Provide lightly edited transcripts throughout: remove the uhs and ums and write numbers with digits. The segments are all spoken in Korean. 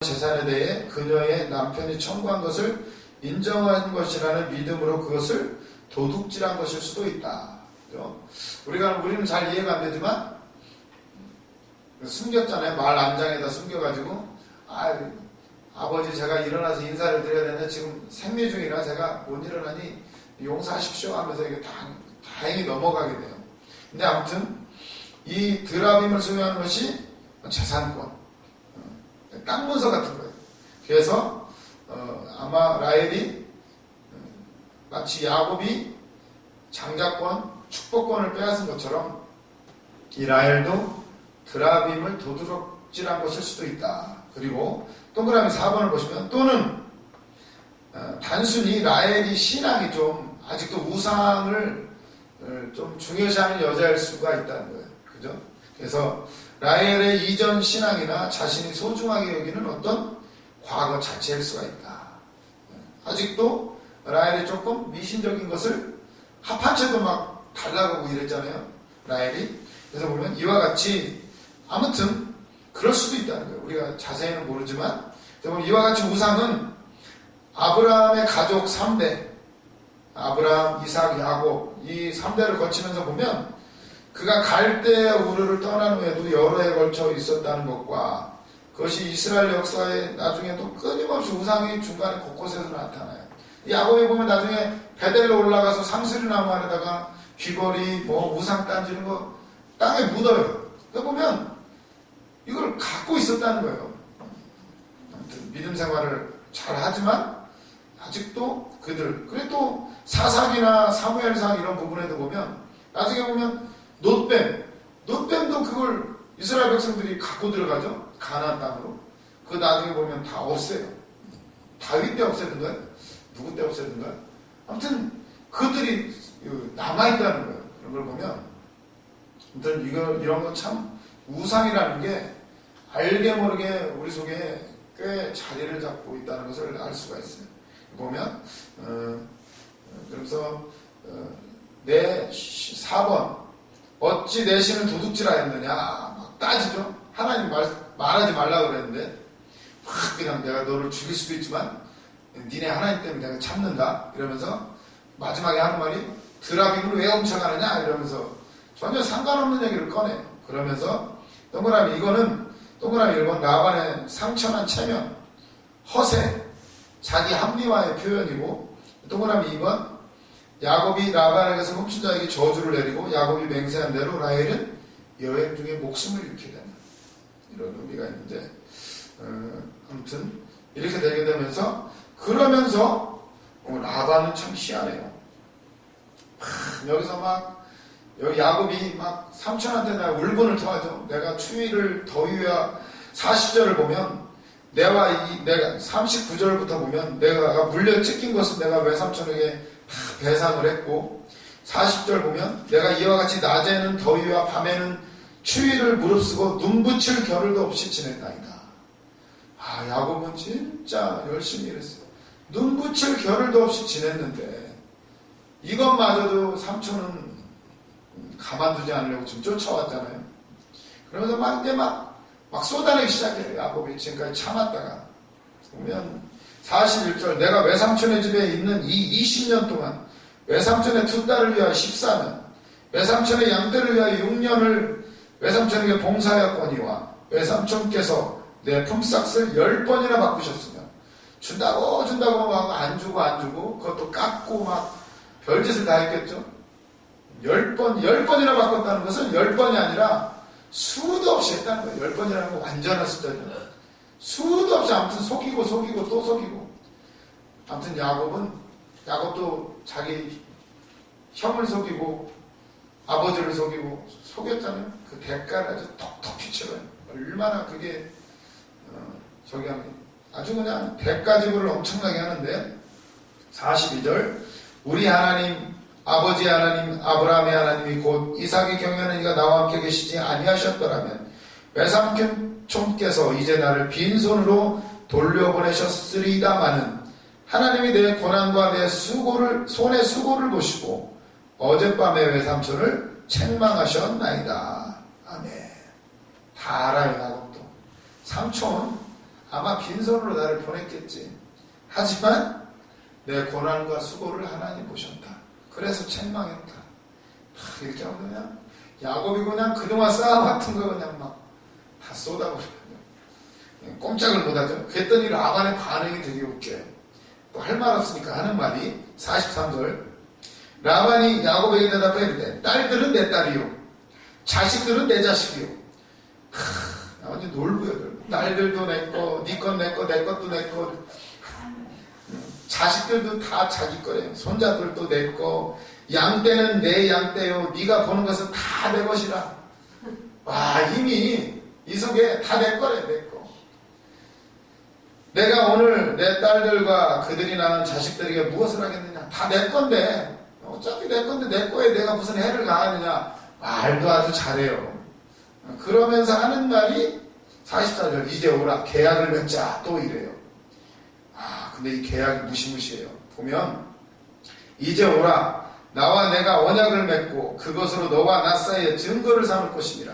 재산에 대해 그녀의 남편이 청구한 것을 인정한 것이라는 믿음으로 그것을 도둑질한 것일 수도 있다. 우리는 잘 이해가 안 되지만 숨겼잖아요. 말 안장에다 숨겨가지고 아버지 제가 일어나서 인사를 드려야 되는데 지금 생리 중이라 제가 못 일어나니 용서하십시오 하면서 이게 다행히 넘어가게 돼요. 근데 아무튼 이 드라빔을 소유하는 것이 재산권, 땅 문서 같은 거예요. 그래서 아마 라헬이 마치 야곱이 장자권, 축복권을 빼앗은 것처럼 이 라헬도 드라빔을 도둑질한 것일 수도 있다. 그리고 동그라미 4번을 보시면 또는 단순히 라헬이 신앙이 좀 아직도 우상을 좀 중요시하는 여자일 수가 있다는 거예요. 그죠? 그래서 라헬의 이전 신앙이나 자신이 소중하게 여기는 어떤 과거 자체일 수가 있다. 아직도 라헬이 조금 미신적인 것을 합한 채도 막 달라고 이랬잖아요. 라헬이. 그래서 보면 이와 같이 아무튼 그럴 수도 있다는 거예요. 우리가 자세히는 모르지만 이와 같이 우상은 아브라함의 가족 3대 아브라함, 이삭, 야곱 이 3대를 거치면서 보면 그가 갈대 우르를 떠난 후에도 여러 해에 걸쳐 있었다는 것과 그것이 이스라엘 역사에 나중에도 끊임없이 우상이 중간에 곳곳에서 나타나요. 야곱에 보면 나중에 베델로 올라가서 상수리나무 안에다가 귀걸이, 우상 딴지는 거 땅에 묻어요. 그러니까 보면 이걸 갖고 있었다는 거예요. 아무튼 믿음 생활을 잘 하지만 아직도 그래 또 사사기나 사무엘상 이런 부분에도 보면 나중에 보면 놋뱀도 그걸 이스라엘 백성들이 갖고 들어가죠. 가나안 땅으로. 그 나중에 보면 다 없애요. 다윗 때 없애는 거예요? 누구 때 없애는 거예요? 아무튼 그들이 남아있다는 거예요. 그런 걸 보면 아무튼 이런 건 참 우상이라는 게 알게 모르게 우리 속에 꽤 자리를 잡고 있다는 것을 알 수가 있어요. 보면 그래서 내 4번 어찌 내 신을 도둑질하였느냐 막 따지죠. 하나님 말하지 말라고 그랬는데 그냥 내가 너를 죽일 수도 있지만 니네 하나님 때문에 내가 참는다 이러면서 마지막에 하는 말이 드라빔을 왜 훔쳐가느냐 이러면서 전혀 상관없는 얘기를 꺼내요. 그러면서 동그라미 1번 라반의 상처난 체면 허세 자기 합리화의 표현이고 동그라미 2번 야곱이 라반에게서 훔친 자에게 저주를 내리고 야곱이 맹세한 대로 라헬은 여행 중에 목숨을 잃게 되는 이런 의미가 있는데 아무튼 이렇게 되게 되면서 그러면서 라반은 참 희한해요. 여기서 여기 야곱이 삼촌한테 나 울분을 토하죠. 내가 추위를 더위와 40절을 보면 내가 39절부터 보면 내가 물려 찢긴 것은 내가 외삼촌에게 배상을 했고 40절 보면 내가 이와 같이 낮에는 더위와 밤에는 추위를 무릅쓰고 눈붙일 겨를도 없이 지냈나이다. 야곱은 진짜 열심히 일했어요. 눈붙일 겨를도 없이 지냈는데 이것마저도 삼촌은 가만두지 않으려고 지금 쫓아왔잖아요. 그러면서 이제 막 쏟아내기 시작해요. 야곱이 지금까지 참았다가 보면 41절 내가 외삼촌의 집에 있는 이 20년 동안 외삼촌의 두 딸을 위하여 14년 외삼촌의 양떼를 위하여 6년을 외삼촌에게 봉사하였거니와 외삼촌께서 내 품삯을 10번이나 바꾸셨으며 준다고 하고 안 주고 그것도 깎고 별짓을 다 했겠죠. 10번이나 바꿨다는 것은 10번이 아니라 수도 없이 했다는 거예요. 10번이라는 건 완전한 숫자죠. 수도 없이 아무튼 속이고 또 속이고 아무튼 야곱도 자기 형을 속이고 아버지를 속이고 속였잖아요. 그 대가를 아주 톡톡히 치러요. 얼마나 그게 아주 그냥 대가지불을 엄청나게 하는데 42절 우리 하나님 아버지 하나님 아브라함의 하나님이 곧 이삭의 경외하는 이가 나와 함께 계시지 아니하셨더라면 외삼촌께서 이제 나를 빈손으로 돌려보내셨으리다마는 하나님이 내 고난과 내 손의 수고를 보시고 어젯밤에 외삼촌을 책망하셨나이다. 아멘. 다 알아요. 야곱도 삼촌 아마 빈손으로 나를 보냈겠지. 하지만 내 고난과 수고를 하나님 보셨다. 그래서 책망했다. 이렇게 하면 그냥 야곱이 그냥 그동안 쌓아왔던 거 그냥 막 다 쏟아버려요. 꼼짝을 못하죠. 그랬더니 라반의 반응이 되게 웃겨요. 또 할 말 없으니까 하는 말이 43절. 라반이 야곱에게 대답해 이르되 딸들은 내 딸이요 자식들은 내 자식이요. 완전 놀고요. 딸들도 내꺼, 네 건 내꺼, 내 것도 내꺼. 자식들도 다 자기 거래요. 손자들도 내꺼. 양떼는 내 양떼요. 네가 보는 것은 다 내 것이라. 와, 이미 이 속에 다 내 거래, 내 거. 내가 오늘 내 딸들과 그들이 낳은 자식들에게 무엇을 하겠느냐? 다 내 건데, 어차피 내 건데 내 거에 내가 무슨 해를 가하느냐? 말도 아주 잘해요. 그러면서 하는 말이 44절, 이제 오라, 계약을 맺자. 또 이래요. 근데 이 계약이 무시무시해요. 보면, 이제 오라, 나와 내가 언약을 맺고 그것으로 너와 나 사이에 증거를 삼을 것이니라.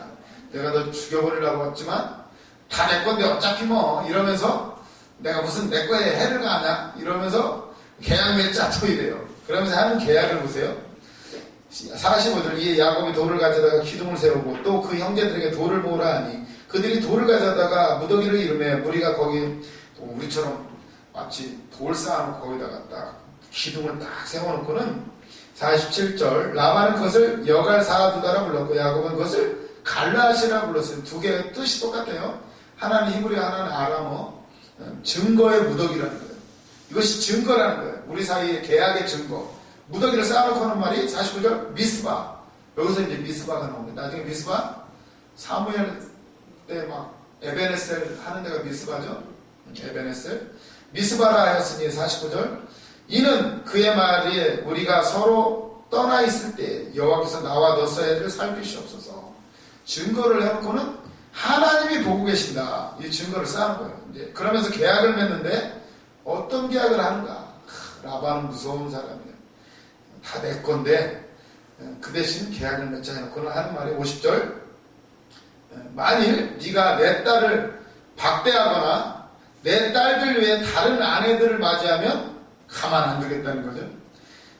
내가 너 죽여버리려고 했지만 다 내 건데 어차피 뭐 이러면서 내가 무슨 내 거에 해를 가하냐 이러면서 계약 맺자 또 이래요. 그러면서 하는 계약을 보세요. 45절, 이에 야곱이 돌을 가져다가 기둥을 세우고 또 그 형제들에게 돌을 모으라 하니 그들이 돌을 가져다가 무더기를 이루며 무리가 거기 우리처럼 마치 돌 쌓아놓고 거기다가 딱 기둥을 딱 세워놓고는 47절, 라반은 그것을 여갈사두다라 불렀고 야곱은 그것을 갈라시라 불렀어요. 두 개의 뜻이 똑같아요. 하나는 히브리, 하나는 아람어. 증거의 무더기라는 거예요. 이것이 증거라는 거예요. 우리 사이의 계약의 증거. 무더기를 쌓아놓고 하는 말이 49절 미스바. 여기서 이제 미스바가 나옵니다. 나중에 미스바, 사무엘 때 막 에베네셀 하는 데가 미스바죠. 에베네셀. 미스바라 하였으니 49절. 이는 그의 말에 우리가 서로 떠나 있을 때 여호와께서 나와 너 사이를 살피시옵소서. 증거를 해놓고는 하나님이 보고 계신다. 이 증거를 쌓는 거예요. 이제 그러면서 계약을 맺는데 어떤 계약을 하는가? 라반은 무서운 사람이에요. 다 내 건데 그 대신 계약을 맺자 해놓고는 하는 말이 50절. 만일 네가 내 딸을 박대하거나 내 딸들 외에 다른 아내들을 맞이하면 가만 안 두겠다는 거죠.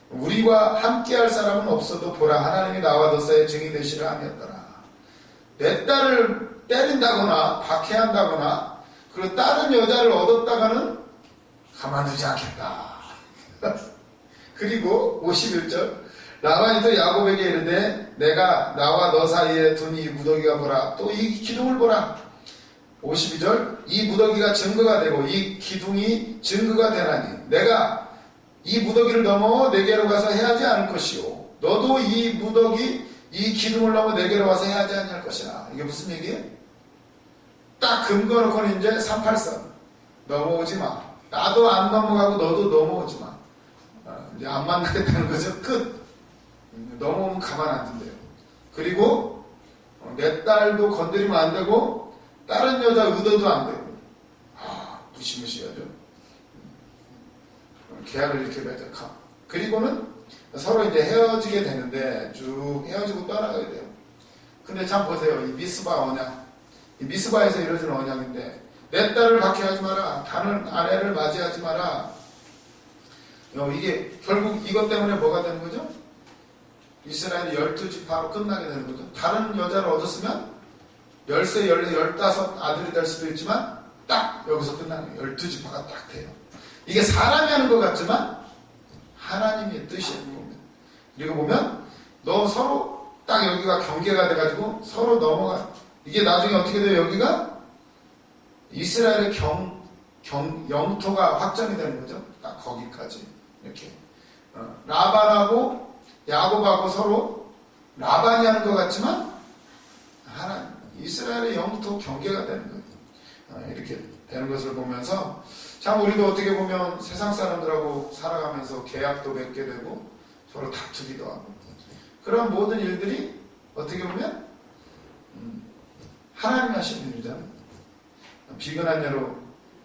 우리와 함께할 사람은 없어도 보라, 하나님이 나와 너 사이에 증이 되시라 하였더라. 내 딸을 때린다거나 박해한다거나 그리고 다른 여자를 얻었다가는 가만두지 않겠다. 그리고 51절, 라반이 또 야곱에게 이르되 내가 나와 너 사이에 둔 이 무더기가 보라, 또 이 기둥을 보라. 52절, 이 무더기가 증거가 되고 이 기둥이 증거가 되나니 내가 이 무더기를 넘어 내게로 가서 해하지 않을 것이요 너도 이 무더기 이 기둥을 넘어 내게로 와서 해하지 않을 것이라. 이게 무슨 얘기예요? 딱 금거놓고는 이제 383 넘어오지 마. 나도 안 넘어가고 너도 넘어오지 마. 이제 안 만나겠다는 거죠. 끝. 넘어오면 가만 안 둔대요. 그리고 내 딸도 건드리면 안 되고 다른 여자 의도도 안 되고. 무시무시하죠. 계약을 이렇게 맺어. 그리고는 서로 이제 헤어지게 되는데 쭉 헤어지고 떠나가게 돼요. 근데 참 보세요. 이 미스바 언약. 이 미스바에서 이루어진 언약인데 내 딸을 박해하지 마라. 다른 아내를 맞이하지 마라. 이게 결국 이것 때문에 뭐가 되는 거죠? 이스라엘이 12지파로 끝나게 되는 거죠. 다른 여자를 얻었으면 13, 14, 15 아들이 될 수도 있지만 딱 여기서 끝나는 거예요. 12지파가 딱 돼요. 이게 사람이 하는 것 같지만 하나님의 뜻이에요. 그리고 보면 너 서로 딱 여기가 경계가 돼가지고 서로 넘어가. 이게 나중에 어떻게 돼요? 여기가 이스라엘의 영토가 확정이 되는 거죠. 딱 거기까지 이렇게 라반하고 야곱하고 서로 라반이 하는 것 같지만 하나님 이스라엘의 영토 경계가 되는 거예요. 이렇게 되는 것을 보면서 참 우리도 어떻게 보면 세상 사람들하고 살아가면서 계약도 맺게 되고 서로 다투기도 하고 그런 모든 일들이 어떻게 보면 하나님이 하시는 일이잖아요. 비근한 예로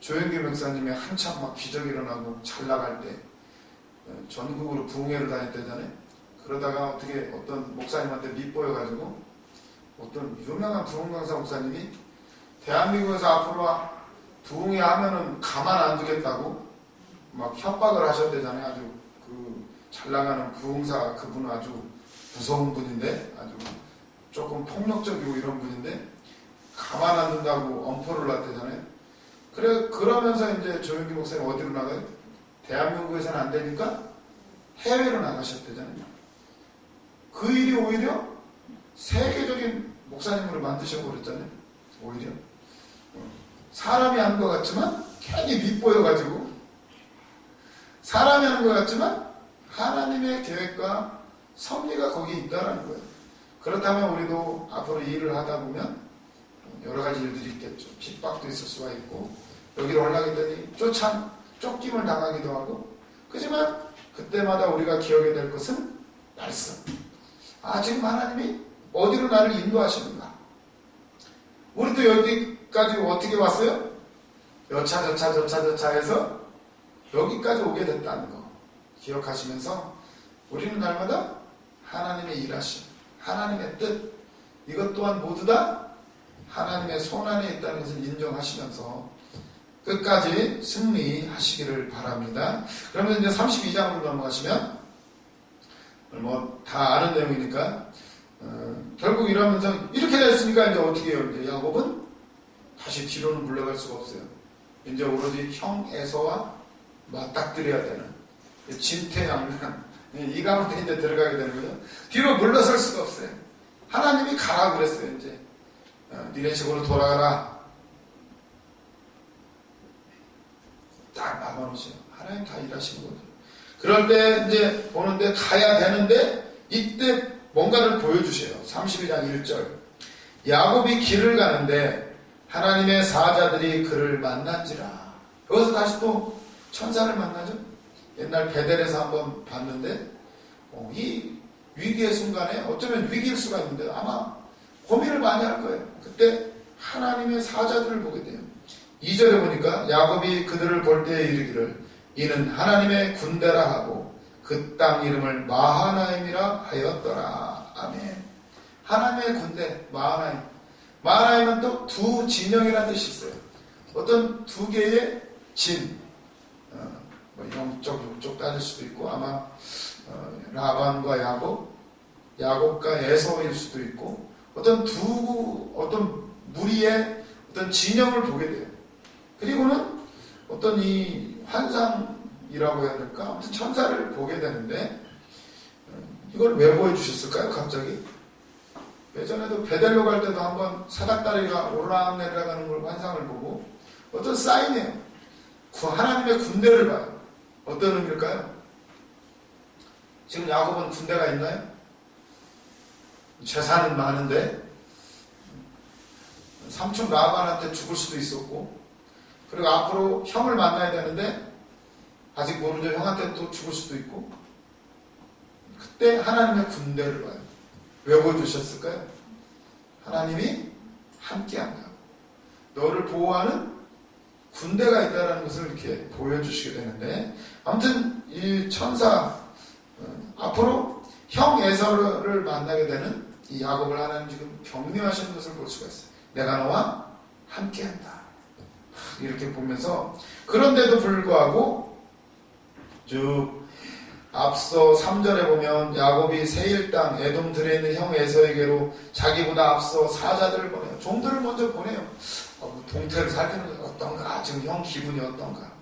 조영기 목사님이 한참 막 기적이 일어나고 잘 나갈 때 전국으로 부흥회를 다닐 때잖아요. 그러다가 어떻게 어떤 목사님한테 밑보여가지고 어떤 유명한 부흥강사 목사님이 대한민국에서 앞으로 부흥회 하면은 가만 안 두겠다고 막 협박을 하셨대잖아요. 아주 그 잘 나가는 부흥사 그분은 아주 무서운 분인데 아주 조금 폭력적이고 이런 분인데 가만 안 둔다고 엄포를 놨대잖아요. 그러면서 이제 조영기 목사님 어디로 나가요? 대한민국에서는 안 되니까 해외로 나가셨대잖아요. 그 일이 오히려 세계적인 목사님으로 만드셔버렸잖아요. 오히려 사람이 하는 것 같지만 괜히 밉보여가지고 사람이 하는 것 같지만 하나님의 계획과 섭리가 거기에 있다라는 거예요. 그렇다면 우리도 앞으로 일을 하다 보면 여러 가지 일들이 있겠죠. 핍박도 있을 수가 있고 여기로 올라가더니 쫓김을 당하기도 하고 그렇지만 그때마다 우리가 기억해야 될 것은 말씀. 지금 하나님이 어디로 나를 인도하시는가? 우리도 여기까지 어떻게 왔어요? 여차 해서 여기까지 오게 됐다는 거 기억하시면서 우리는 날마다 하나님의 일하심, 하나님의 뜻 이것 또한 모두 다 하나님의 손 안에 있다는 것을 인정하시면서 끝까지 승리하시기를 바랍니다. 그러면 이제 32장으로 넘어가시면 뭐 다 아는 내용이니까 결국 이러면서 이렇게 됐으니까 이제 어떻게 해요? 이제 야곱은 다시 뒤로는 물러갈 수가 없어요. 이제 오로지 형 에서와 맞닥뜨려야 되는 진퇴양난 이 가운데 이제 들어가게 되는 거죠. 뒤로 물러설 수가 없어요. 하나님이 가라 그랬어요. 이제 니네 집으로 돌아가라. 딱 막아놓으세요. 하나님 다 일하시는 거죠. 그럴 때 이제 보는데 가야 되는데 이때 뭔가를 보여주세요. 32장 1절 야곱이 길을 가는데 하나님의 사자들이 그를 만난지라. 여기서 다시 또 천사를 만나죠. 옛날 베델에서 한번 봤는데 이 위기의 순간에 어쩌면 위기일 수가 있는데 아마 고민을 많이 할 거예요. 그때 하나님의 사자들을 보게 돼요. 2절에 보니까 야곱이 그들을 볼 때에 이르기를 이는 하나님의 군대라 하고 그 땅 이름을 마하나임이라 하였더라. 아멘. 하나님의 군대 마하나임. 마하나임은 또 두 진영이라는 뜻이 있어요. 어떤 두 개의 진, 영쪽 따질 수도 있고 아마 라반과 야곱과 에서일 수도 있고 어떤 무리의 어떤 진영을 보게 돼요. 그리고는 어떤 이 환상이라고 해야 될까? 아무튼 천사를 보게 되는데 이걸 왜 보여주셨을까요? 갑자기? 예전에도 베델로 갈 때도 한번 사닥다리가 오르락내리락하는 걸 환상을 보고 어떤 사인이에요. 하나님의 군대를 봐요. 어떤 의미일까요? 지금 야곱은 군대가 있나요? 재산은 많은데 삼촌 라반한테 죽을 수도 있었고 그리고 앞으로 형을 만나야 되는데 아직 모르죠. 형한테 또 죽을 수도 있고 그때 하나님의 군대를 봐요. 왜 보여주셨을까요? 하나님이 함께한다. 너를 보호하는 군대가 있다는 것을 이렇게 보여주시게 되는데 아무튼 이 천사 앞으로 형 에서를 만나게 되는 이 야곱을 하나님 지금 격려하시는 것을 볼 수가 있어요. 내가 너와 함께한다. 이렇게 보면서 그런데도 불구하고 쭉 앞서 3절에 보면 야곱이 세일 땅 에돔 들에 있는 형 에서에게로 자기보다 앞서 사자들을 보내요. 종들을 먼저 보내요. 동태를 살피는 게 어떤가? 지금 형 기분이 어떤가?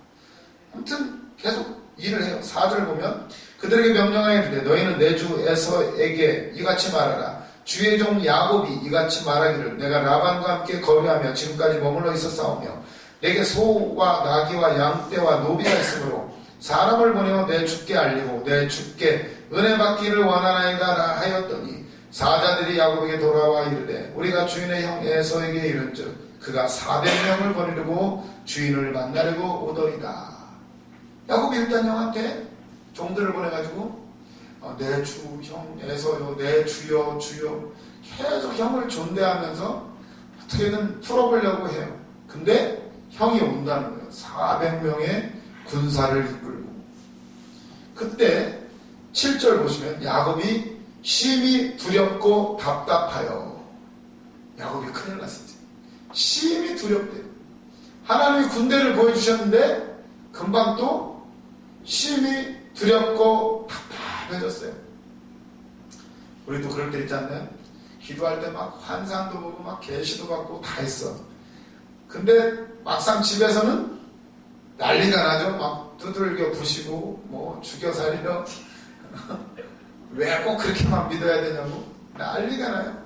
아무튼 계속 일을 해요. 4절 보면 그들에게 명령하여 이르되 너희는 내 주 에서에게 이같이 말하라. 주의 종 야곱이 이같이 말하기를 내가 라반과 함께 거류하며 지금까지 머물러 있었사오며 내게 소와 나귀와 양떼와 노비가 있으므로 사람을 보내어 내 주께 알리고 내 주께 은혜 받기를 원하나이다 하였더니 사자들이 야곱에게 돌아와 이르되 우리가 주인의 형 에서에게 이른즉 그가 400명을 보내려고 주인을 만나려고 오더이다. 야곱이 일단 형한테 종들을 보내가지고 내 주 형 에서요 내 주여 계속 형을 존대하면서 어떻게든 풀어보려고 해요. 근데 형이 온다는 거예요. 400명의 군사를 이끌고. 그때 7절 보시면 야곱이 심히 두렵고 답답하여 야곱이 큰일 났어요. 심히 두렵대요. 하나님이 군대를 보여주셨는데 금방 또 심히 두렵고 답답해졌어요. 우리도 그럴 때 있지 않나요? 기도할 때 막 환상도 보고 막 계시도 받고 다 했어. 근데 막상 집에서는 난리가 나죠. 막 두들겨 부시고 뭐 죽여 살리려 왜 꼭 그렇게만 믿어야 되냐고 난리가 나요.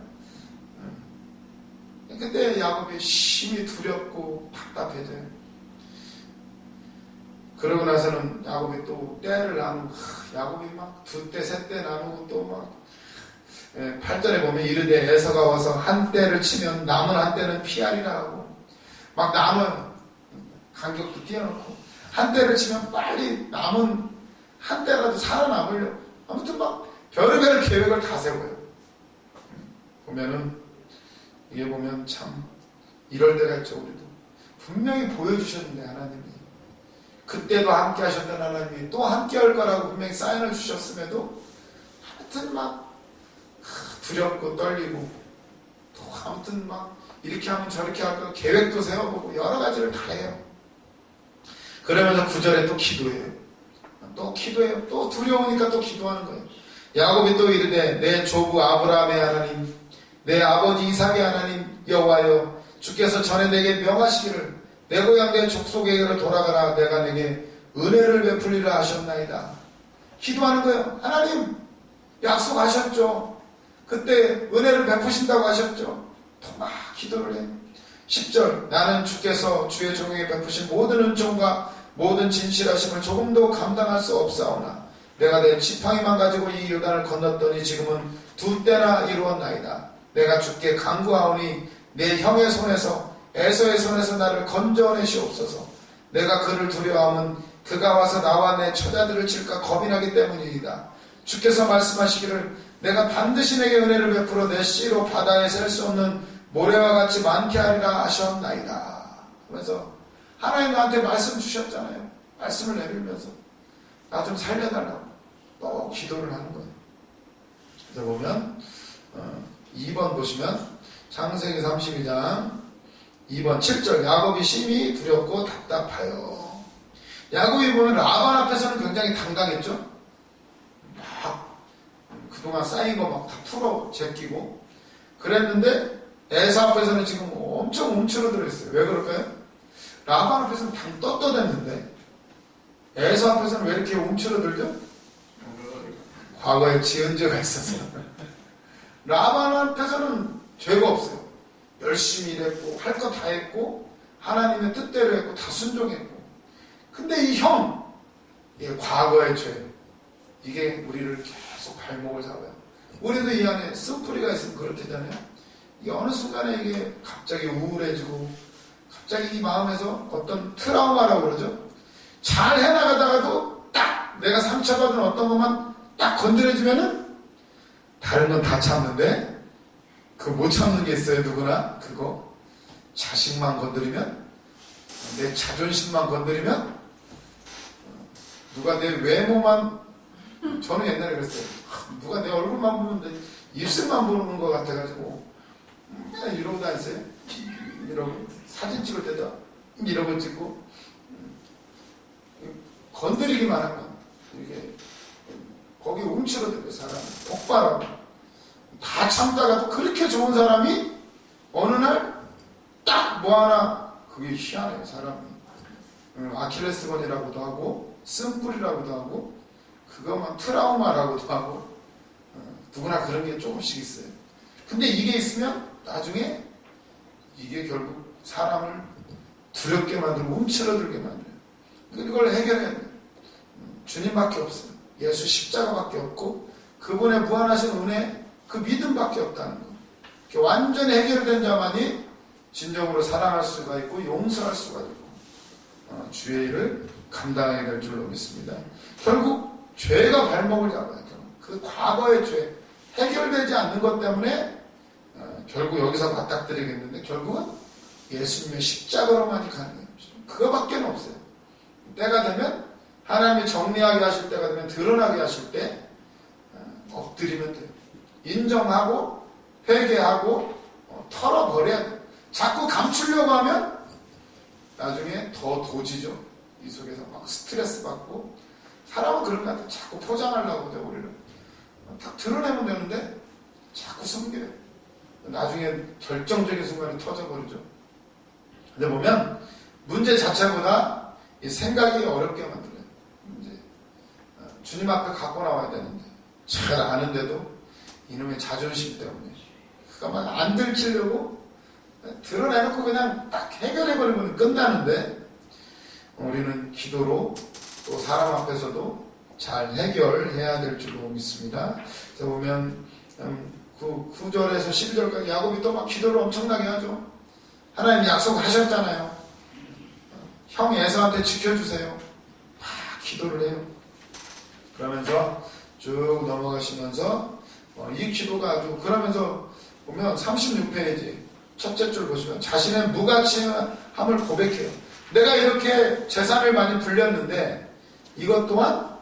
근데 야곱이 심히 두렵고 답답해져요. 그러고 나서는 야곱이 또 때를 나누고 야곱이 막 2대, 3대 나누고 또 막 8절에 보면 이르되 에서가 와서 한 때를 치면 남은 한 때는 피하리라 하고 막 남은 간격도 띄워놓고 한 때를 치면 빨리 남은 한 때라도 살아남으려고 아무튼 막 별의별 계획을 다 세워요. 보면은 이게 보면 참 이럴 때가 있죠. 우리도 분명히 보여주셨는데 하나님이 그때도 함께 하셨던 하나님이 또 함께 할 거라고 분명히 사인을 주셨음에도 아무튼 막 두렵고 떨리고 또 아무튼 막 이렇게 하면 저렇게 할 거 계획도 세워보고 여러 가지를 다 해요. 그러면서 9절에 또 기도해요. 또 기도해요. 또 두려우니까 또 기도하는 거예요. 야곱이 또 이르되 내 조부 아브라함의 하나님 내 아버지 이삭의 하나님 여호와여 주께서 전에 내게 명하시기를 내 고향 내 족속에게로 돌아가라 내가 내게 은혜를 베풀리라 하셨나이다. 기도하는 거예요. 하나님 약속하셨죠. 그때 은혜를 베푸신다고 하셨죠. 또 막 기도를 해요. 10절 나는 주께서 주의 종에게 베푸신 모든 은총과 모든 진실하심을 조금도 감당할 수 없사오나 내가 내 지팡이만 가지고 이 요단을 건넜더니 지금은 2때나 이루었나이다. 내가 주께 간구하오니 내 형의 손에서 에서의 손에서 나를 건져내시옵소서. 내가 그를 두려워함은 그가 와서 나와 내 처자들을 칠까 겁이 나기 때문이다. 주께서 말씀하시기를 내가 반드시 내게 은혜를 베풀어 내 씨로 바다에 셀 수 없는 모래와 같이 많게 하리라 하셨나이다. 그래서 하나님 나한테 말씀 주셨잖아요. 말씀을 내밀면서 나 좀 살려달라고 또 기도를 하는 거예요. 그래서 보면 2번 보시면 창세기 32장 2번 7절 야곱이 심히 두렵고 답답하여. 야곱이 보면 라반 앞에서는 굉장히 당당했죠. 막 그동안 쌓인 거 막 다 풀어 제끼고 그랬는데 에서 앞에서는 지금 엄청 움츠러들어 있어요. 왜 그럴까요? 라반 앞에서는 당 떳떳했는데 에서 앞에서는 왜 이렇게 움츠러들죠? 과거에 지은 죄가 있어서. 라반 앞에서는 죄가 없어요. 열심히 일했고 할 거 다 했고 하나님의 뜻대로 했고 다 순종했고. 근데 이 형, 이게 과거의 죄, 이게 우리를 계속 발목을 잡아요. 우리도 이 안에 쓴뿌리가 있으면 그렇게 되잖아요. 이게 어느 순간에 이게 갑자기 우울해지고 갑자기 이 마음에서 어떤 트라우마라고 그러죠. 잘 해나가다가도 딱 내가 상처받은 어떤 것만 딱 건드려지면은 다른 건 다 참는데 그 못 참는 게 있어요. 누구나 그거 자식만 건드리면 내 자존심만 건드리면 누가 내 외모만 저는 옛날에 그랬어요. 누가 내 얼굴만 보는데 입술만 보는 것 같아가지고 맨날 이러고 다녔어요. 이러고 사진 찍을 때도 이러고 찍고 건드리기만 하면 이렇게 거기 움츠러들고 사람이 폭발하고 다 참다가도 그렇게 좋은 사람이 어느 날 딱 뭐 하나 그게 희한해요. 사람이 아킬레스건이라고도 하고 쓴뿌리라고도 하고 그것만 트라우마라고도 하고 누구나 그런 게 조금씩 있어요. 근데 이게 있으면 나중에 이게 결국 사람을 두렵게 만들고 움츠러들게 만들어요. 이걸 해결해야 돼요. 주님밖에 없어요. 예수 십자가밖에 없고 그분의 무한하신 은혜 그 믿음밖에 없다는 거. 완전히 해결된 자만이 진정으로 사랑할 수가 있고 용서할 수가 있고 주의 일을 감당해야 될 줄로 믿습니다. 결국 죄가 발목을 잡아요. 그 과거의 죄 해결되지 않는 것 때문에 결국 여기서 맞닥뜨리겠는데 결국은 예수님의 십자가로만이 가능해요. 그거밖에 없어요. 때가 되면 하나님이 정리하게 하실 때가 되면 드러나게 하실 때 엎드리면 돼요. 인정하고 회개하고 털어버려야 돼요. 자꾸 감추려고 하면 나중에 더 도지죠. 이 속에서 막 스트레스 받고, 사람은 그런 것 같아. 자꾸 포장하려고 돼, 우리는. 딱 드러내면 되는데 자꾸 숨겨요. 나중에 결정적인 순간에 터져버리죠. 근데 보면 문제 자체보다 이 생각이 어렵게 만들어요. 문제. 주님 앞에 갖고 나와야 되는데 잘 아는데도 이놈의 자존심 때문에 그가 막 안 들키려고 드러내놓고 그냥 딱 해결해버리면 끝나는데, 우리는 기도로 또 사람 앞에서도 잘 해결해야 될 줄로 믿습니다. 그래서 보면 9절에서 12절까지 야곱이 또 막 기도를 엄청나게 하죠. 하나님 약속하셨잖아요. 형 에서한테 지켜주세요. 막 기도를 해요. 그러면서 쭉 넘어가시면서 이 기도가 아주, 그러면서 보면 36페이지 첫째 줄 보시면 자신의 무가치함을 고백해요. 내가 이렇게 재산을 많이 불렸는데 이것 또한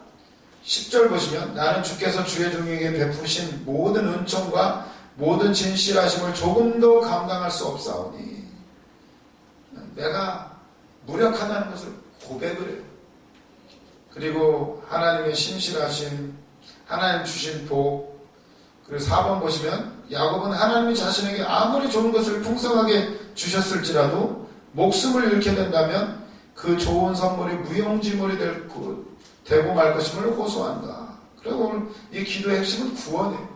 10절 보시면 나는 주께서 주의 종에게 베푸신 모든 은총과 모든 진실하심을 조금도 감당할 수 없사오니, 내가 무력하다는 것을 고백을 해요. 그리고 하나님의 신실하심, 하나님 주신 복. 그리고 4번 보시면 야곱은 하나님이 자신에게 아무리 좋은 것을 풍성하게 주셨을지라도 목숨을 잃게 된다면 그 좋은 선물이 무용지물이 되고 말 것임을 호소한다. 그리고 오늘 이 기도의 핵심은 구원이에요.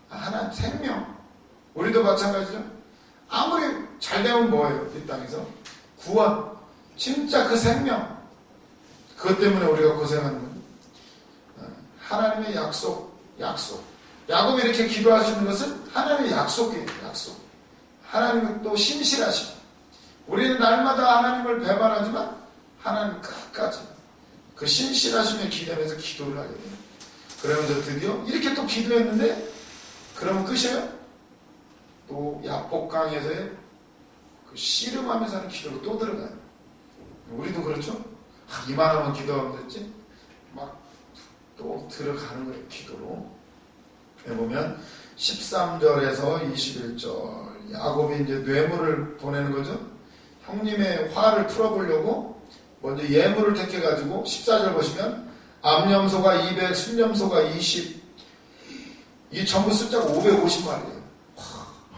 하나님 생명. 우리도 마찬가지죠. 아무리 잘 되면 뭐예요? 이 땅에서 구원. 진짜 그 생명. 그것 때문에 우리가 고생하는 거예요. 하나님의 약속. 야곱이 이렇게 기도할 수 있는 것은 하나님의 약속이에요. 약속. 하나님은 또 신실하시고, 우리는 날마다 하나님을 배반하지만 하나님 끝까지 그 신실하심에 기대면서 기도를 하게 돼요. 그러면서 드디어 이렇게 또 기도했는데, 그러면 끝이에요? 또 야복강에서의 그 씨름하면서 하는 기도로 또 들어가요. 우리도 그렇죠? 이만하면 기도하면 됐지? 막 또 들어가는 거예요, 기도로. 보면 13절에서 21절 야곱이 이제 뇌물을 보내는 거죠. 형님의 화를 풀어보려고 먼저 예물을 택해가지고 14절 보시면 암염소가 200, 순염소가 20, 이 전부 숫자가 550마리예요.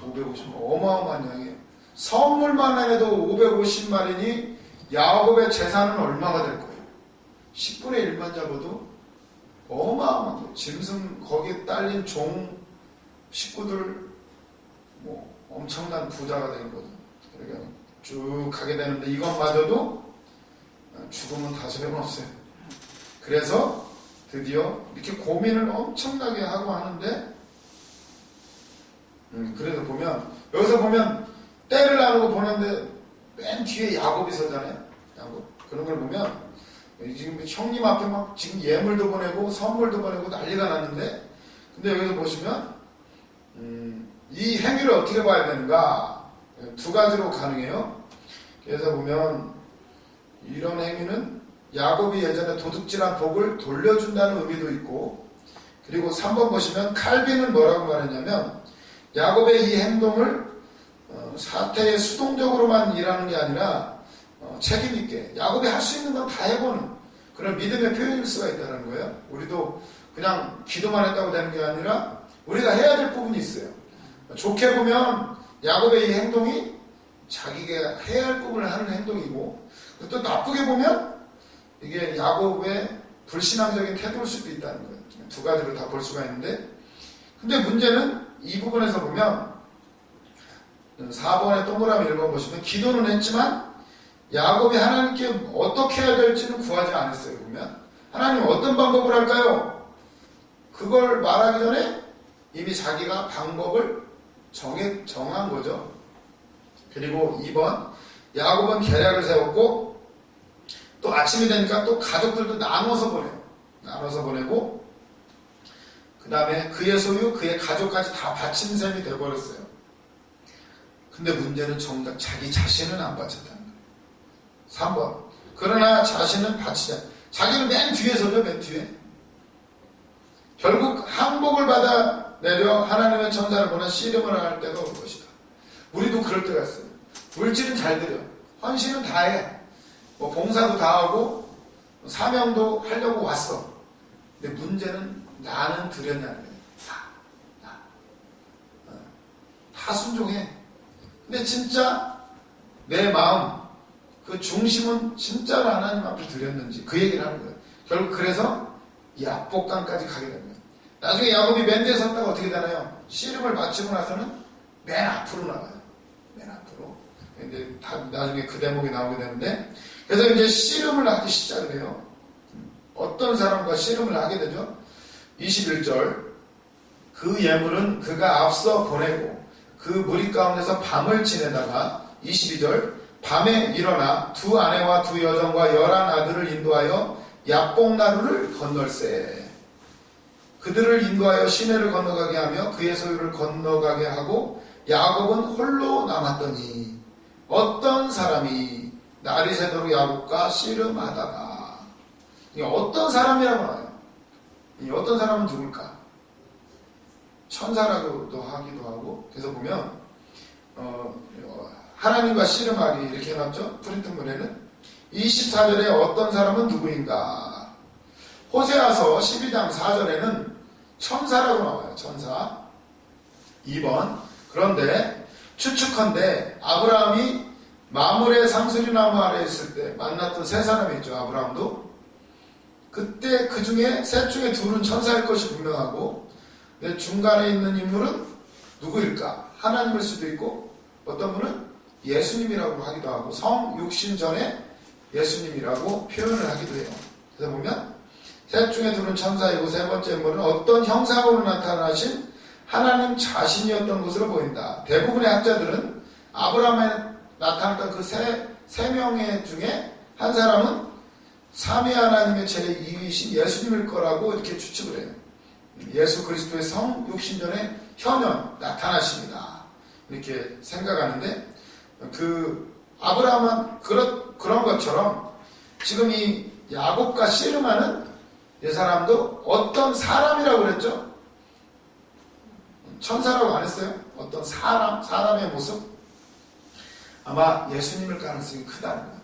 550마리, 어마어마한 양이에요. 선물만 해도 550마리니 야곱의 재산은 얼마가 될 거예요? 10분의 1만 잡아도 어마어마한 거예요. 짐승 거기에 딸린 종 식구들 뭐 엄청난 부자가 된 거죠. 그러니까 쭉 가게 되는데 이것마저도 죽으면 다 소용없어요. 그래서 드디어 이렇게 고민을 엄청나게 하고 하는데, 그래서 보면 여기서 보면 때를 나누고 보는데 맨 뒤에 야곱이 서잖아요. 야곱. 그런 걸 보면 지금 형님 앞에 막 지금 예물도 보내고 선물도 보내고 난리가 났는데, 근데 여기서 보시면 이 행위를 어떻게 봐야 되는가? 두 가지로 가능해요. 그래서 보면 이런 행위는 야곱이 예전에 도둑질한 복을 돌려준다는 의미도 있고, 그리고 3번 보시면 칼빈은 뭐라고 말했냐면 야곱의 이 행동을 사태에 수동적으로만 일하는 게 아니라 책임있게 야곱이 할 수 있는 건 다 해보는 그런 믿음의 표현일 수가 있다는 거예요. 우리도 그냥 기도만 했다고 되는 게 아니라 우리가 해야 될 부분이 있어요. 좋게 보면 야곱의 이 행동이 자기가 해야 할 부분을 하는 행동이고, 또 나쁘게 보면 이게 야곱의 불신앙적인 태도일 수도 있다는 거예요. 두 가지로 다 볼 수가 있는데, 근데 문제는 이 부분에서 보면 4번의 동그라미 1번 보시면 기도는 했지만 야곱이 하나님께 어떻게 해야 될지는 구하지 않았어요. 보면 하나님 어떤 방법을 할까요? 그걸 말하기 전에 이미 자기가 방법을 정한 거죠. 그리고 2번 야곱은 계략을 세웠고, 또 아침이 되니까 또 가족들도 나눠서 보내요. 나눠서 보내고, 그 다음에 그의 소유, 그의 가족까지 다 바친 셈이 되어버렸어요. 근데 문제는 정작 자기 자신은 안 바쳤다는 거예요. 3번. 그러나 자신은 바치지 않아요. 자기는 맨 뒤에 서죠, 맨 뒤에. 결국 항복을 받아내려 하나님의 천사를 보내 씨름을 할 때가 올 것이다. 우리도 그럴 때가 있어요. 물질은 잘 드려. 헌신은 다 해. 뭐 봉사도 다 하고 사명도 하려고 왔어. 근데 문제는 나는 드렸냐는 거예요. 다 순종해. 근데 진짜 내 마음 그 중심은 진짜로 하나님 앞에 드렸는지 그 얘기를 하는 거예요. 결국 그래서 야복강까지 가게 됩니다. 나중에 야곱이 맨 뒤에 섰다가 어떻게 되나요? 씨름을 마치고 나서는 맨 앞으로 나가요. 맨 앞으로. 이제 다 나중에 그 대목이 나오게 되는데, 그래서 이제 씨름을 하기 시작을 해요. 어떤 사람과 씨름을 하게 되죠? 21절. 그 예물은 그가 앞서 보내고 그 무리 가운데서 밤을 지내다가 22절. 밤에 일어나 두 아내와 두 여종과 11 아들을 인도하여 야복나루를 건널세. 그들을 인도하여 시내를 건너가게 하며 그의 소유를 건너가게 하고 야곱은 홀로 남았더니 어떤 사람이 날이 새도록 야곱과 씨름하다가, 이 어떤 사람이라고 나와요. 이 어떤 사람은 누굴까? 천사라고도 하기도 하고, 그래서 보면 하나님과 씨름하기 이렇게 해놨죠. 프린트문에는 24절에 어떤 사람은 누구인가. 호세아서 12장 4절에는 천사라고 나와요. 천사. 2번. 그런데 추측컨대 아브라함이 마물의 상수리나무 아래에 있을 때 만났던 세 사람이 있죠. 아브라함도. 그때 그 중에 셋 중에 둘은 천사일 것이 분명하고, 근데 중간에 있는 인물은 누구일까? 하나님일 수도 있고, 어떤 분은 예수님이라고 하기도 하고, 성육신 전에 예수님이라고 표현을 하기도 해요. 그래서 보면 셋 중에 둘은 천사이고 세 번째 인물은 어떤 형상으로 나타나신 하나님 자신이었던 것으로 보인다. 대부분의 학자들은 아브라함에 나타났던 그 세 명의 중에 한 사람은 삼위 하나님의 제2위이신 예수님일 거라고 이렇게 추측을 해요. 예수 그리스도의 성육신전에 현현 나타나십니다. 이렇게 생각하는데, 그 아브라함은 그런 것처럼 지금 이 야곱과 씨름하는 이 사람도 어떤 사람이라고 그랬죠? 천사라고 안 했어요? 어떤 사람의 모습? 아마 예수님일 가능성이 크다는 거예요.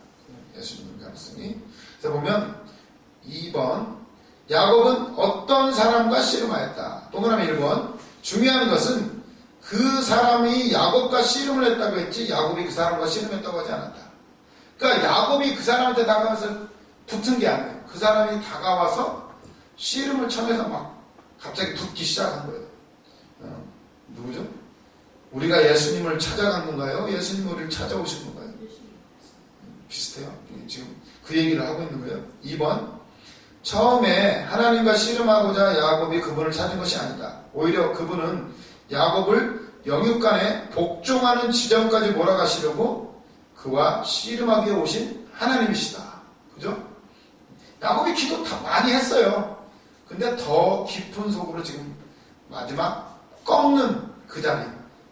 예수님일 가능성이. 그래서 보면 2번. 야곱은 어떤 사람과 씨름하였다. 동그라미 1번. 중요한 것은 그 사람이 야곱과 씨름을 했다고 했지 야곱이 그 사람과 씨름했다고 하지 않았다. 그러니까 야곱이 그 사람한테 다가와서 붙은 게 아니에요. 그 사람이 다가와서 씨름을 청해서 막 갑자기 붙기 시작한 거예요. 누구죠? 우리가 예수님을 찾아간 건가요? 예수님 우리를 찾아오신 건가요? 비슷해요. 지금 그 얘기를 하고 있는 거예요. 2번. 처음에 하나님과 씨름하고자 야곱이 그분을 찾은 것이 아니다. 오히려 그분은 야곱을 영육간에 복종하는 지점까지 몰아가시려고 그와 씨름하기에 오신 하나님이시다. 그죠? 야곱이 기도 다 많이 했어요. 근데 더 깊은 속으로 지금 마지막 꺾는 그 자리,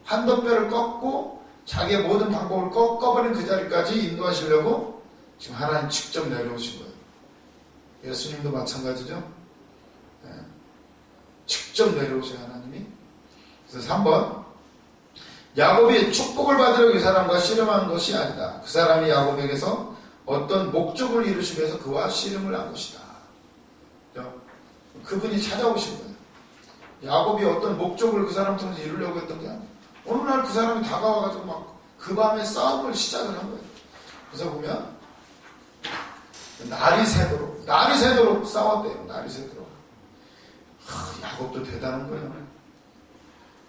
한돛뼈를 꺾고 자기의 모든 방법을 꺾어버린 그 자리까지 인도하시려고 지금 하나님 직접 내려오신 거예요. 예수님도 마찬가지죠. 네. 직접 내려오신 하나님이. 그래서 3번. 야곱이 축복을 받으려고 이 사람과 씨름한 것이 아니다. 그 사람이 야곱에게서 어떤 목적을 이루시기 위해서 그와 씨름을 한 것이다. 그분이 찾아오신 거예요. 야곱이 어떤 목적을 그 사람 통해서 이루려고 했던 게 아니에요. 어느 날 그 사람이 다가와가지고 막 그 밤에 싸움을 시작을 한 거예요. 그래서 보면 날이 새도록 싸웠대요. 날이 새도록. 야곱도 대단한 거예요.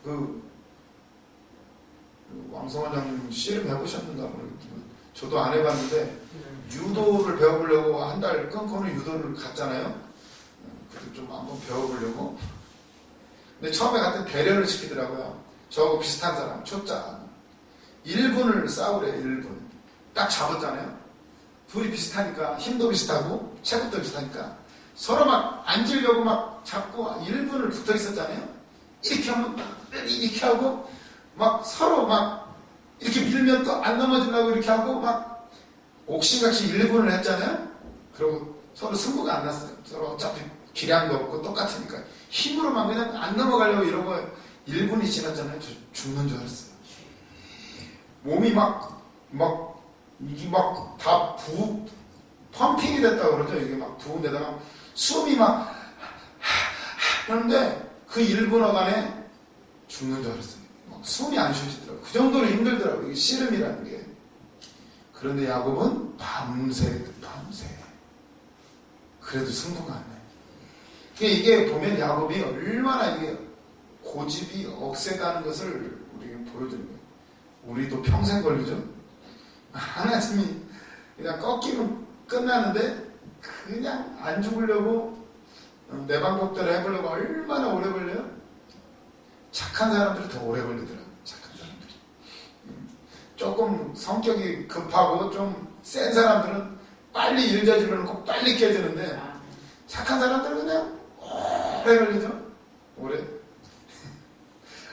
그 왕성원장님 씨름 해보셨는가 모르겠지만 저도 안 해봤는데 유도를 배워보려고 한 달 끊고는 유도를 갔잖아요. 그래도 좀 한번 배워보려고. 근데 처음에 갔더니 대련을 시키더라고요. 저하고 비슷한 사람, 초짜. 1분을 싸우래, 1분. 딱 잡았잖아요. 둘이 비슷하니까, 힘도 비슷하고, 체급도 비슷하니까, 서로 막 앉으려고 막 잡고 1분을 붙어 있었잖아요. 이렇게 하면, 이렇게 하고, 막 서로 막, 이렇게 밀면 또 안 넘어지려고 이렇게 하고, 막, 옥신각신 1분을 했잖아요. 그리고 서로 승부가 안 났어요. 서로 어차피 기량도 없고 똑같으니까. 힘으로만 그냥 안 넘어가려고 이러고 1분이 지났잖아요. 저 죽는 줄 알았어요. 몸이 막 이게 막 다 펌핑이 됐다고 그러죠. 이게 막 부은 데다가 숨이 막 하는데 그 1분여간에 죽는 줄 알았어요. 막 숨이 안 쉬어지더라고요. 그 정도로 힘들더라고요. 이게 씨름이라는 게. 그런데 야곱은 밤새 그래도 승부가 안 나요. 이게 보면 야곱이 얼마나 이게 고집이 억세다는 것을 우리에게 보여드는 거예요. 우리도 평생 걸리죠. 하나님이 그냥 꺾이면 끝나는데 그냥 안 죽으려고 내 방법대로 해보려고 얼마나 오래 걸려요? 착한 사람들이 더 오래 걸리더라고요. 착한 사람들이. 조금 성격이 급하고 좀 센 사람들은 빨리 일 저질러 놓고 빨리 깨지는데 착한 사람들은 그냥 오래 걸리죠. 오래.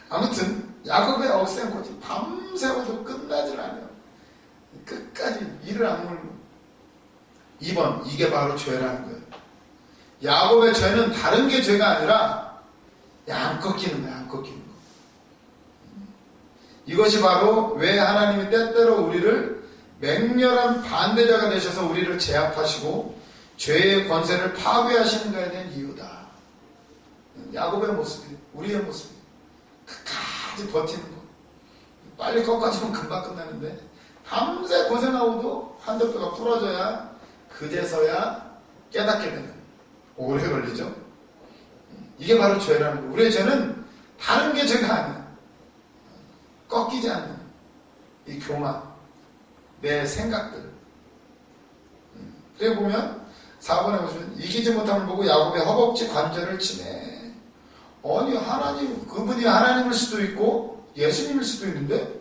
아무튼 야곱의 억센 고집 밤새워도 끝나질 않아요. 끝까지 이를 악물고. 2번, 이게 바로 죄라는 거예요. 야곱의 죄는 다른 게 죄가 아니라 안 꺾이는 거야. 안 꺾이는 거. 이것이 바로 왜 하나님이 때때로 우리를 맹렬한 반대자가 되셔서 우리를 제압하시고 죄의 권세를 파괴하시는 거에 대한 이유다. 야곱의 모습이, 우리의 모습이 끝까지 버티는 거. 빨리 꺾어지면 금방 끝나는데 밤새 고생하고도 환절뼈가 부러져야 그제서야 깨닫게 되는, 오래 걸리죠. 이게 바로 죄라는 거예요. 우리의 죄는 다른 게 죄가 아니야. 꺾이지 않는 이 교만, 내 생각들. 그래 보면 4번에 보시면 이기지 못함을 보고 야곱의 허벅지 관절을 치네. 아니 하나님, 그분이 하나님일 수도 있고 예수님일 수도 있는데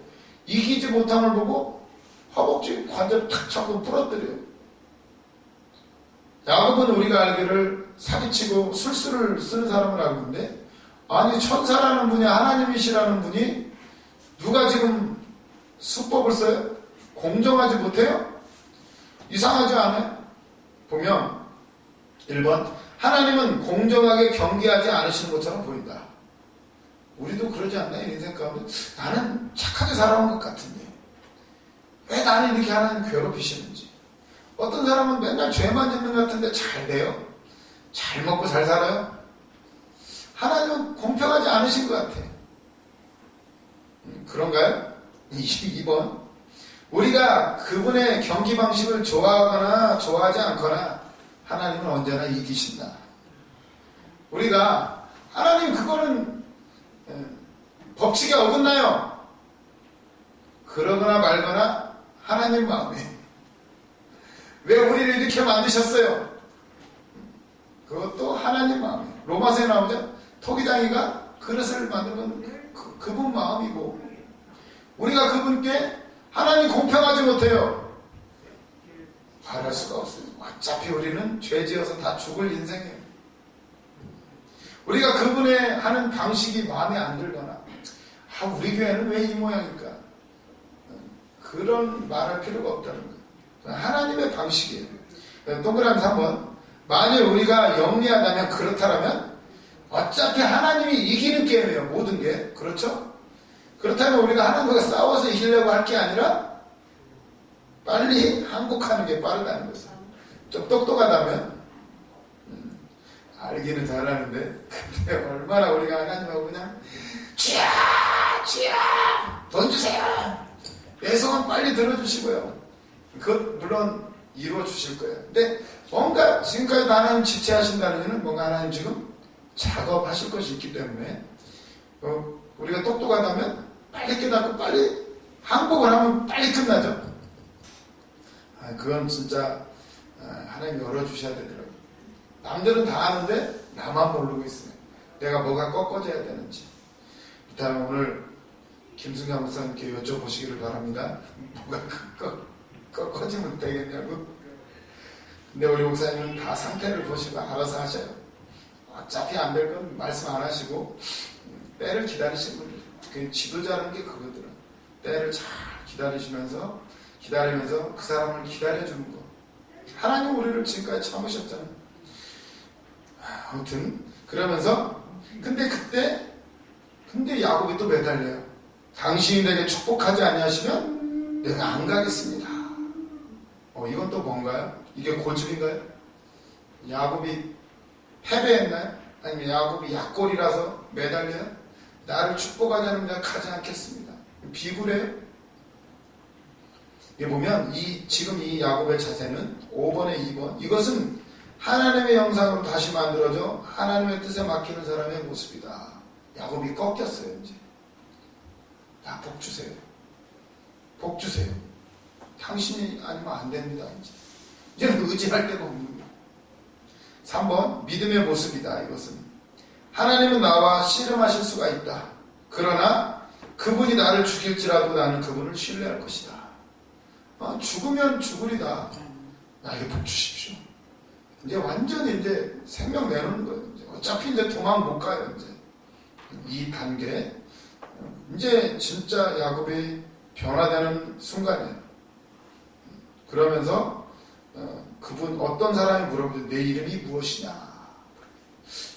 이기지 못함을 보고 허벅지 관절 탁 잡고 부러뜨려요. 야곱은 우리가 알기를 사기치고 술수를 쓰는 사람을 알고 있는데, 아니 천사라는 분이 하나님이시라는 분이 누가 지금 수법을 써요? 공정하지 못해요? 이상하지 않아요? 보면 1번, 하나님은 공정하게 경계하지 않으시는 것처럼 보인다. 우리도 그러지 않나요? 인생 가운데 나는 착하게 살아온 것 같은데 왜 나는 이렇게 하나님 괴롭히시는지. 어떤 사람은 맨날 죄만 짓는 것 같은데 잘 돼요? 잘 먹고 잘 살아요? 하나님은 공평하지 않으신 것 같아. 그런가요? 22번, 우리가 그분의 경기 방식을 좋아하거나 좋아하지 않거나 하나님은 언제나 이기신다. 우리가 하나님 그거는 법칙에 어긋나요. 그러거나 말거나 하나님 마음에 왜 우리를 이렇게 만드셨어요? 그것도 하나님 마음에. 로마서에 나오죠. 토기장이가 그릇을 만든 건 그분 마음이고, 우리가 그분께 하나님 공평하지 못해요. 바랄 수가 없어요. 어차피 우리는 죄지어서 다 죽을 인생이에요. 우리가 그분의 하는 방식이 마음에 안 들거나 우리 교회는 왜 이 모양일까? 그런 말할 필요가 없다는 거예요. 하나님의 방식이에요. 동그라미 3번, 만일 우리가 영리하다면, 그렇다면 어차피 하나님이 이기는 게임이에요. 모든 게. 그렇죠? 그렇다면 우리가 하나님과 싸워서 이기려고 할 게 아니라 빨리 항복하는 게 빠르다는 거죠. 좀 똑똑하다면 알기는 잘하는데 근데 얼마나 우리가 하나님하고 그냥 쥐야 돈 주세요. 내 소원 빨리 들어주시고요. 그것 물론 이루어 주실 거예요. 근데 뭔가 지금까지 하나님 지체하신다는 것은 뭔가 하나님 지금 작업하실 것이 있기 때문에 우리가 똑똑하다면 빨리 깨닫고 빨리 항복을 하면 빨리 끝나죠. 그건 진짜 하나님 열어주셔야 되더라고요. 남들은 다 아는데 나만 모르고 있어요. 내가 뭐가 꺾어져야 되는지. 일단 오늘 김승경 목사님께 여쭤보시기를 바랍니다. 뭐가 꺾어지면 되겠냐고. 근데 우리 목사님은 다 상태를 보시고 알아서 하셔요. 어차피 안 될 건 말씀 안 하시고 때를 기다리시는 분들. 그 지도자라는 게 그거더라. 때를 잘 기다리면서 그 사람을 기다려주는 거. 하나님 우리를 지금까지 참으셨잖아요. 아무튼 그러면서 근데 야곱이 또 매달려요. 당신이 내게 축복하지 아니하시면 내가 안 가겠습니다. 이건 또 뭔가요? 이게 고집인가요? 야곱이 패배했나요? 아니면 야곱이 약골이라서 매달려요? 나를 축복하자는 자 가지 않겠습니다. 비굴해요? 이게 보면 지금 이 야곱의 자세는 5번에 2번, 이것은 하나님의 형상으로 다시 만들어져 하나님의 뜻에 맡기는 사람의 모습이다. 야곱이 꺾였어요. 이제 야, 복 주세요. 복 주세요. 당신이 아니면 안 됩니다. 이제는 의지할 데가 없는 거예요. 3번 믿음의 모습이다. 이것은 하나님은 나와 씨름하실 수가 있다. 그러나 그분이 나를 죽일지라도 나는 그분을 신뢰할 것이다. 죽으면 죽으리다. 나에게 복 주십시오. 이제 완전히 이제 생명 내놓는 거예요. 어차피 이제 도망 못 가요. 이제 이 단계, 이제 진짜 야곱이 변화되는 순간이에요. 그러면서 그분 어떤 사람이 물어보죠. 내 이름이 무엇이냐?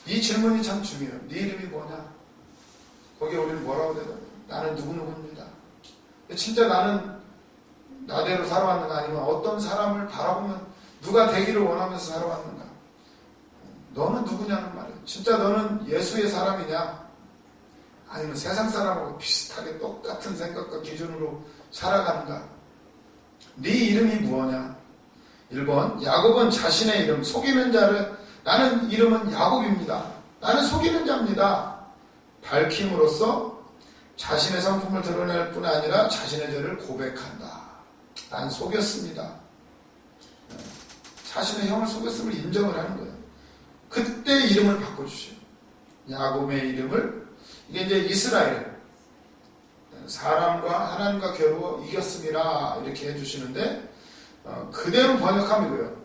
이 질문이 참 중요해요. 네 이름이 뭐냐? 거기에 우리는 뭐라고 대답해요? 나는 누구누구입니다. 진짜 나는 나대로 살아왔는가? 아니면 어떤 사람을 바라보면 누가 되기를 원하면서 살아왔는가? 너는 누구냐는 말이에요. 진짜 너는 예수의 사람이냐? 아니면 세상 사람하고 비슷하게 똑같은 생각과 기준으로 살아가는가? 네 이름이 무엇냐? 1번, 야곱은 자신의 이름, 속이는 자를, 나는 이름은 야곱입니다. 나는 속이는 자입니다. 밝힘으로써 자신의 성품을 드러낼 뿐 아니라 자신의 죄를 고백한다. 난 속였습니다. 자신의 형을 속였음을 인정을 하는 거예요. 그때 이름을 바꿔주셔요. 야곱의 이름을, 이게 이제 이스라엘, 사람과 하나님과 겨루어 이겼음이라 이렇게 해주시는데, 그대로 번역하면 이거예요.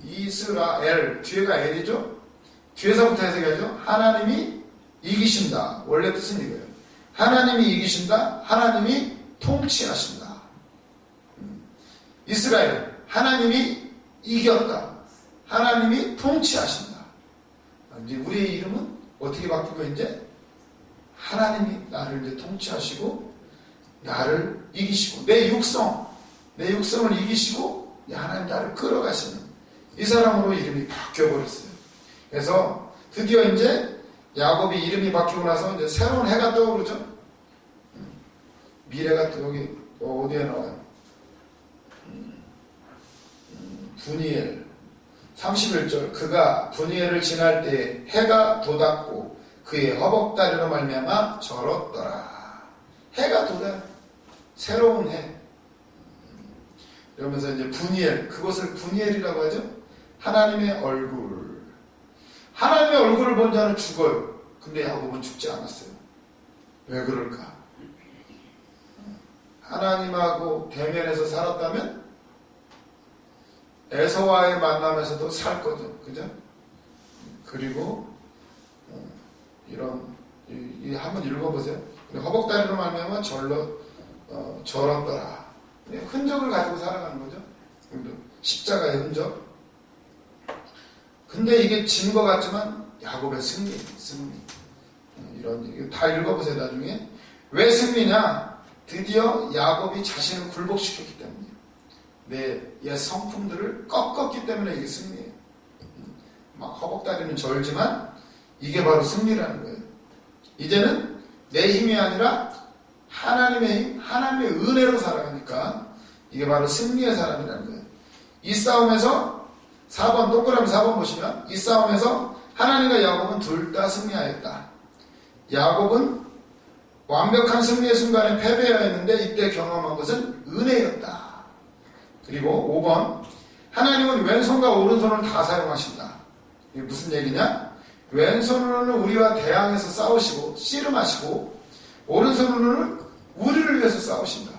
이스라엘, 뒤에가 엘이죠? 뒤에서부터 해석해야죠. 하나님이 이기신다. 원래 뜻은 이거예요. 하나님이 이기신다. 하나님이 통치하신다. 이스라엘, 하나님이 이겼다. 하나님이 통치하신다. 이제 우리의 이름은 어떻게 바뀌고 이제 하나님이 나를 이제 통치하시고 나를 이기시고 내 육성을 이기시고 하나님 나를 끌어가시는 이 사람으로 이름이 바뀌어버렸어요. 그래서 드디어 이제 야곱이 이름이 바뀌고 나서 이제 새로운 해가 떠오르죠. 미래가 또 여기 어디에 나와요? 분이엘 31절, 그가 분이엘을 지날 때 해가 돋았고 그의 허벅다리로 말미암아 절었더라. 해가 돋아요. 새로운 해. 이러면서 이제 분이엘, 그것을 분이엘이라고 하죠. 하나님의 얼굴. 하나님의 얼굴을 본 자는 죽어요. 근데 야곱은 죽지 않았어요. 왜 그럴까? 하나님하고 대면해서 살았다면 에서와의 만남에서도 살 거죠. 그죠? 그리고 이런 한번 읽어보세요. 허벅다리로 말미암아 절었더라. 흔적을 가지고 살아가는 거죠. 십자가의 흔적. 근데 이게 진 것 같지만 야곱의 승리. 이런 얘기 다 읽어보세요. 나중에 왜 승리냐? 드디어 야곱이 자신을 굴복시켰기 때문이에요. 내 옛 성품들을 꺾었기 때문에 이게 승리예요. 막 허벅다리는 절지만 이게 바로 승리라는 거예요. 이제는 내 힘이 아니라 하나님의 힘, 하나님의 은혜로 살아가니까 이게 바로 승리의 사람이라는 거예요. 이 싸움에서 4번, 동그라미 4번 보시면 이 싸움에서 하나님과 야곱은 둘 다 승리하였다. 야곱은 완벽한 승리의 순간에 패배하였는데 이때 경험한 것은 은혜였다. 그리고 5번, 하나님은 왼손과 오른손을 다 사용하신다. 이게 무슨 얘기냐? 왼손으로는 우리와 대항해서 싸우시고 씨름하시고 오른손으로는 우리를 위해서 싸우신다.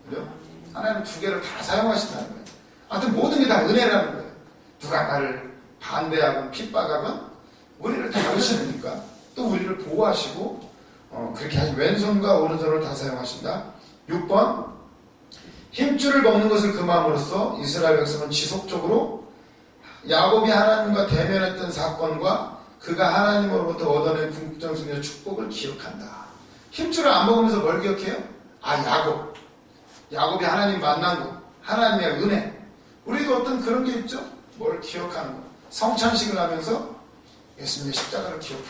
그죠? 하나님은 두 개를 다 사용하신다는 거예요. 하여튼 모든 게 다 은혜라는 거예요. 누가 나를 반대하건 핍박하건 우리를 다루시니까 또 우리를 보호하시고 그렇게 하시 왼손과 오른손을 다 사용하신다. 6번, 힘줄을 먹는 것을 금함으로써 이스라엘 백성은 지속적으로 야곱이 하나님과 대면했던 사건과 그가 하나님으로부터 얻어낸 궁극적 승리의 축복을 기억한다. 힘줄을 안 먹으면서 뭘 기억해요? 야곱이 하나님 만난 거, 하나님의 은혜, 우리도 어떤 그런 게 있죠? 뭘 기억하는 거. 성찬식을 하면서 예수님의 십자가를 기억하고,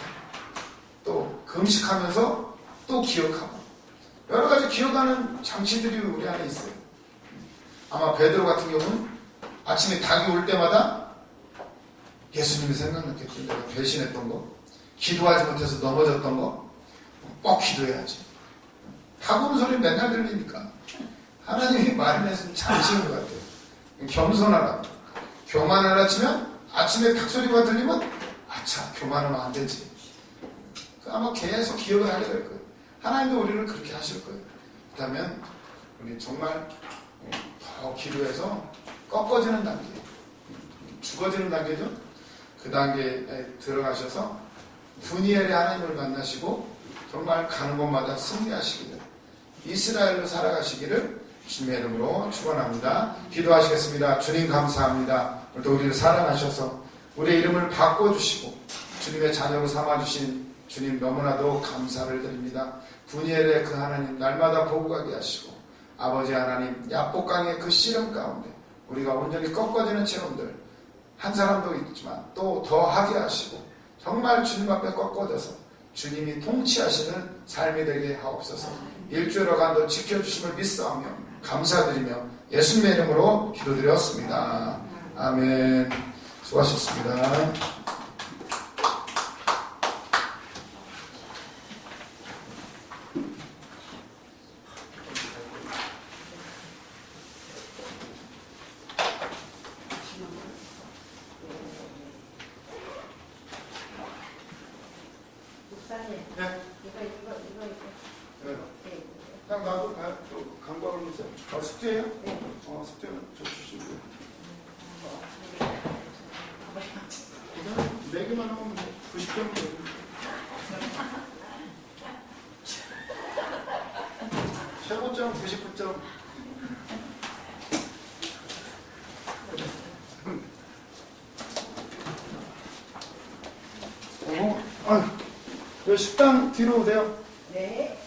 또 금식하면서 또 기억하고, 여러 가지 기억하는 장치들이 우리 안에 있어요. 아마 베드로 같은 경우는 아침에 닭이 올 때마다 예수님이 생각났겠죠. 내가 배신했던 거, 기도하지 못해서 넘어졌던 거, 꼭 기도해야지. 닭 오는 소리 맨날 들리니까 하나님이 마련해서 참 지은 것 같아요. 겸손하라. 교만하라 치면 아침에 닭 소리가 들리면 아차, 교만하면 안 되지. 아마 계속 기억을 하게 될 거예요. 하나님도 우리를 그렇게 하실 거예요. 그렇다면 우리 정말 더 기도해서 꺾어지는 단계, 죽어지는 단계죠. 그 단계에 들어가셔서 분이엘의 하나님을 만나시고 정말 가는 곳마다 승리하시기를, 이스라엘로 살아가시기를 주님의 이름으로 축원합니다. 기도하시겠습니다. 주님 감사합니다. 오늘도 우리를 사랑하셔서 우리의 이름을 바꿔주시고 주님의 자녀로 삼아주신 주님 너무나도 감사를 드립니다. 분이엘의 그 하나님 날마다 보고 가게 하시고, 아버지 하나님 야복강의 그 씨름 가운데 우리가 온전히 꺾어지는 체험들 한 사람도 있지만 또 더 하게 하시고, 정말 주님 앞에 꺾어져서 주님이 통치하시는 삶이 되게 하옵소서. 일주일여 간도 지켜주심을 믿사오며 감사드리며 예수님의 이름으로 기도드렸습니다. 아멘. 수고하셨습니다. 네. 그냥 나도 또 강구하고 있어요. 숙제예요? 네. 숙제는 저 주시고요. 4개만 하면 90점 되고. 최고점 99점. 아유, 식당 뒤로 오세요. 네.